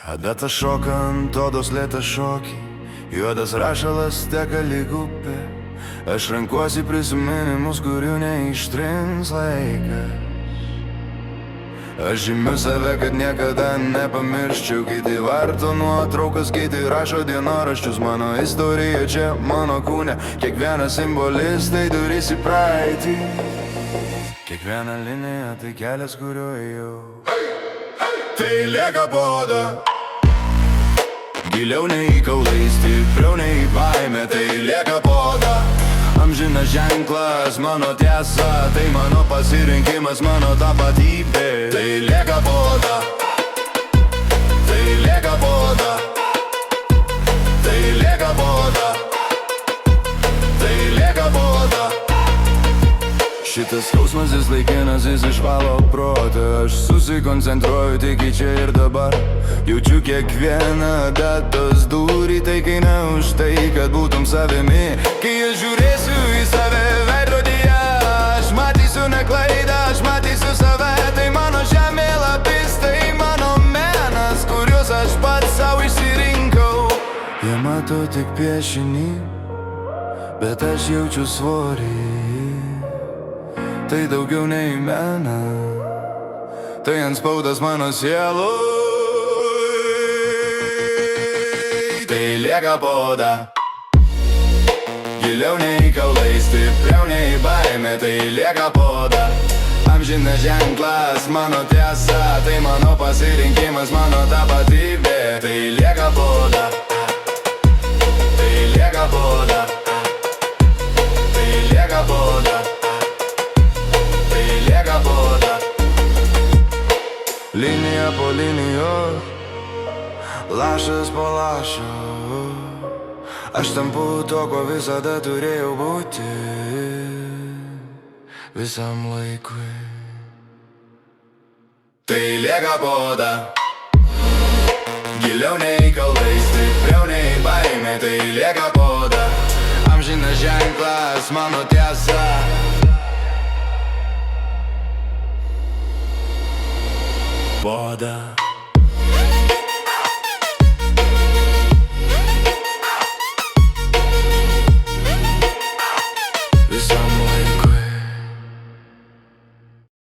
Adata šokant, odos lėtas šokį, juodas rašalas teka lyg upė. Aš renkuosi prisiminimus, kurių neištrins laikas. Aš žymiu save, kad niekada nepamirščiau. Kiti varto nuotraukas, kiti rašo dienoraščius. Mano istorija čia, mano kūne. Kiekvienas simbolis tai durys į praeitį. Kiekviena linija tai kelias, kuriuo ėjau. Tai lieka po oda, giliau nei kaulai, stipriau nei baimė. Tai lieka po oda, amžinas ženklas, mano tiesa. Tai mano pasirinkimas, mano tapatybė. Tai lieka po oda, tai lieka po oda, tai lieka po oda, tai lieka po oda. Šitas skausmas jis laikinas, jis išvalo protą. Aš susikoncentruoju tik į čia ir dabar. Jaučiu kiekvieną datos dūrį. Tai kai ne už tai, kad būtum savimi. Kai aš žiūrėsiu į save veidrodyje, aš matysiu ne klaidą, aš matysiu save. Tai mano žemėlapis, tai mano menas, kuriuos aš pats savo išsirinkau. Jie mato tik piešinį, bet aš jaučiu svorį. Tai daugiau nei mena, tai antspaudas mano sieloj. Tai lieka po oda, giliau nei kaulai, stipriau nei baimė. Tai lieka po oda, amžinas ženklas, mano tiesa. Tai mano pasirinkimas, mano tapatybė. Tai lieka po oda, tai lieka po oda, tai lieka po oda, lieka po oda. Linija po linijos, lašas po lašo. Aš tampu to, ko visada turėjau būti, visam laikui. Tai lieka po oda, giliau nei kaulai, stipriau nei baimė. Tai lieka po oda, amžinas ženklas, mano tiesa. Po oda.